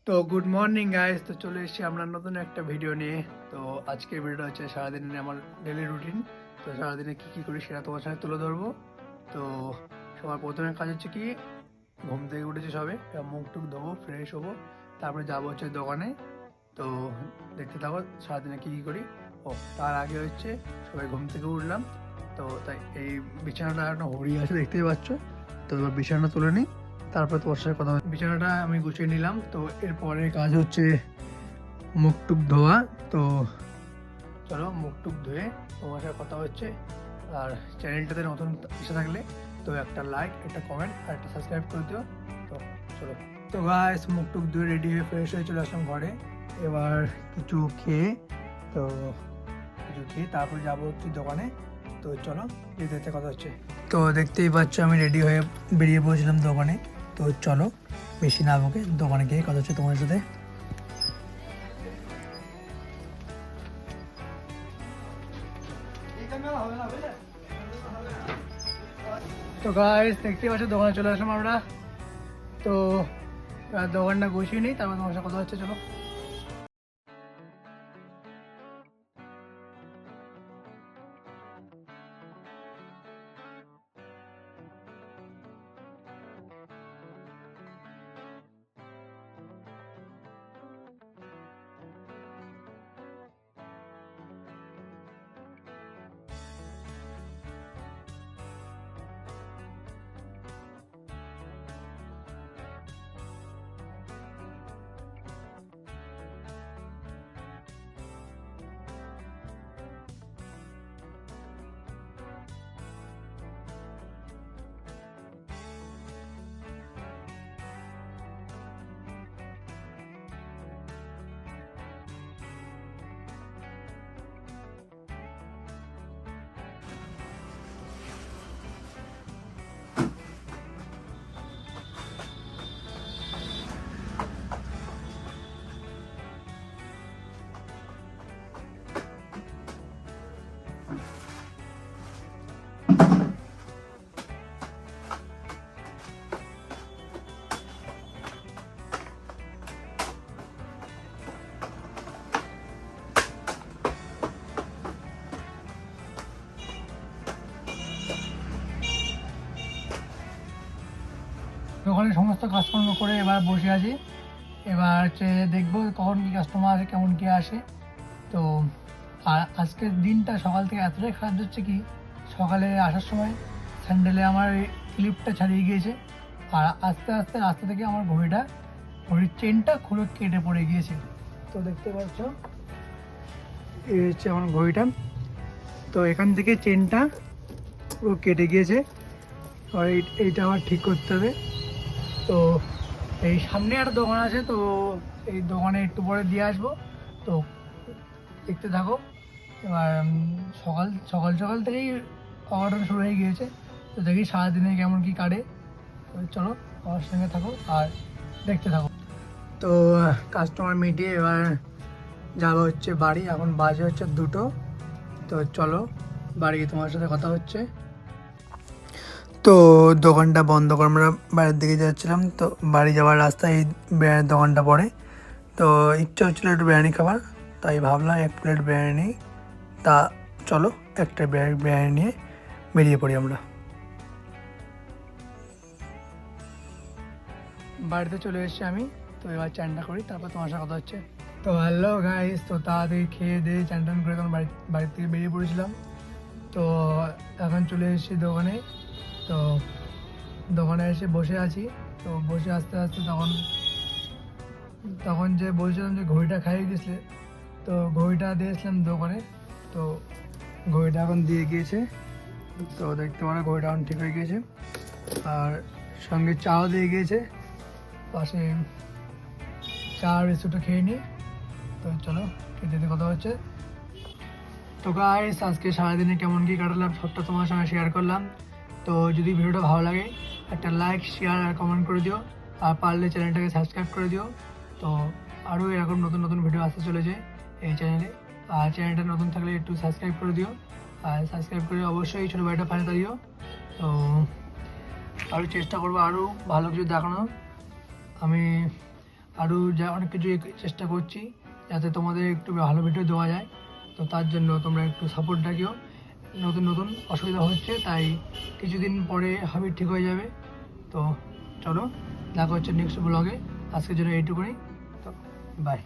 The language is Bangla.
তো গুড মর্নিং গাইস, তো চলে এসেছি আমরা নতুন একটা ভিডিও নিয়ে। তো আজকের ভিডিওটা হচ্ছে সারাদিনের আমার ডেলি রুটিন। তো সারাদিনে কী কী করি সেটা তোমার সাথে তুলে ধরবো। তো সবার প্রথমে কাজ হচ্ছে কি, ঘুম থেকে উঠেছি সবে, মুখ টুক ধোবো, ফ্রেশ হবো, তারপরে যাবো হচ্ছে দোকানে। তো দেখতে থাকো সারাদিনে কী কী করি। ও তার আগে হচ্ছে সবাই ঘুম থেকে উঠলাম, তো তাই এই বিছানাটা একটা হরি আছে দেখতেই পাচ্ছ। তো এবার বিছানা তুলে নিই, তারপরে তোমার সাথে কথা হচ্ছে। বিছানাটা আমি গুছিয়ে নিলাম। তো এরপরে কাজ হচ্ছে মুখ টুক ধোয়া। তো চলো মুখ টুক ধুয়ে তোমার সাথে কথা হচ্ছে। আর চ্যানেলটাতে নতুন এসে থাকলে তো একটা লাইক, একটা কমেন্ট আর একটা সাবস্ক্রাইব করে দিও। তো চলো, তো গাইস মুখ টুক ধুয়ে রেডি হয়ে ফ্রেশ হয়ে চলে আসলাম ঘরে। এবার কিছু খেয়ে, তো কিছু খেয়ে তারপর যাবো হচ্ছে দোকানে। তো চলো যেতে যেতে কথা হচ্ছে। তো দেখতেই পাচ্ছ আমি রেডি হয়ে বেরিয়ে পড়েছিলাম দোকানে। তো চলো বেশি না বকে দোকানে গিয়ে কথা হচ্ছে তোমার সাথে। তো গাইস দেখতেই পাচ্ছ দোকানে চলে আসলাম আমরা। তো দোকানটা গুছিয়ে নিই, তারপর তোমার সাথে কথা হচ্ছে। চলো, দোকানে সমস্ত কাজকর্ম করে এবার বসে আছি। এবার হচ্ছে দেখবো কখন কি কাস্টমার আসে, কেমন কি আসে। তো আর আজকের দিনটা সকাল থেকে এতটাই খারাপ যাচ্ছে কি, সকালে আসার সময় স্যান্ডেলে আমার ক্লিপটা ছাড়িয়ে গিয়েছে। আর আস্তে আস্তে রাস্তা থেকে আমার ঘড়ির চেনটা খুলে কেটে পড়ে গিয়েছে। তো দেখতে পাচ্ছ এই হচ্ছে আমার ঘড়িটা। তো এখান থেকে চেনটা পুরো কেটে গিয়েছে। আর এইটা আমার ঠিক করতে হবে। তো এই সামনে একটা দোকান আছে, তো এই দোকানে একটু পরে দিয়ে আসবো। তো দেখতে থাকো। এবার সকাল সকাল সকাল থেকেই অঘটন শুরু হয়ে গিয়েছে। তো দেখি সারাদিনে কেমন কি কাটে। তো চলো আমার সঙ্গে থাকো আর দেখতে থাকো। তো কাস্টমার মিটিয়ে এবার যাবো হচ্ছে বাড়ি। এখন বাজে হচ্ছে 2টো। তো চলো বাড়ি গিয়ে তোমার সাথে কথা হচ্ছে। তো দোকানটা বন্ধ করে আমরা বাড়ির দিকে যাচ্ছিলাম। তো বাড়ি যাওয়ার রাস্তায় এই বিরিয়ানির দোকানটা পড়ে। তো ইচ্ছা হচ্ছিলো একটু বিরিয়ানি খাবার, তাই ভাবলাম 1 প্লেট বিরিয়ানি নিই। তা চলো একটা বিরিয়ানি নিয়ে বেরিয়ে পড়ি আমরা। বাড়িতে চলে এসেছি আমি। তো এবার চানটা করি, তারপর তোমার সাথে কথা হচ্ছে। তো হ্যালো গাইস, তো তাড়াতাড়ি খেয়ে দিয়ে চান টান করে তখন বাড়ির থেকে বেরিয়ে পড়েছিলাম। তো এখন চলে এসেছি দোকানে। তো দোকানে এসে বসে আছি। তো বসে আস্তে আস্তে তখন তখন যে বলছিলাম যে ঘড়িটা খাইয়ে দিয়েছিলে, তো ঘড়িটা দিয়েছিলাম দোকানে। তো ঘড়িটা এখন দিয়ে গিয়েছে। তো দেখতে পারো ঘড়িটা এখন ঠিক হয়ে গিয়েছে। আর সঙ্গে চাও দিয়ে গিয়েছে পাশে। চা আর বিস্কুটটা খেয়ে নিই। তো চলো খেতে কথা হচ্ছে। তো গাইস আজকে সারাদিনে কেমন কী কাটালাম সবটা তোমার সঙ্গে শেয়ার করলাম। তো যদি ভিডিওটা ভালো লাগে একটা লাইক, শেয়ার আর কমেন্ট করে দিও। আর পারলে চ্যানেলটাকে সাবস্ক্রাইব করে দিও। তো আরও এরকম নতুন নতুন ভিডিও আসতে চলেছে এই চ্যানেলে। আর চ্যানেলটা নতুন থাকলে একটু সাবস্ক্রাইব করে দিও। আর সাবস্ক্রাইব করে অবশ্যই ছোটো ভাইটা পাশে দাঁড়িও। তো আরও চেষ্টা করবো আরও ভালো কিছু দেখানো। আমি আরও যা অনেক কিছু চেষ্টা করছি যাতে তোমাদের একটু ভালো ভিডিও দেওয়া যায়। তো তার জন্য তোমরা একটু সাপোর্ট রাখিও। নতুন নতুন অসুবিধা হচ্ছে, তাই কিছুদিন পরে হবে, ঠিক হয়ে যাবে। তো চলো, দেখা হচ্ছে নেক্সট ব্লগে। আজকের জন্য এইটুকুনি। তো বাই।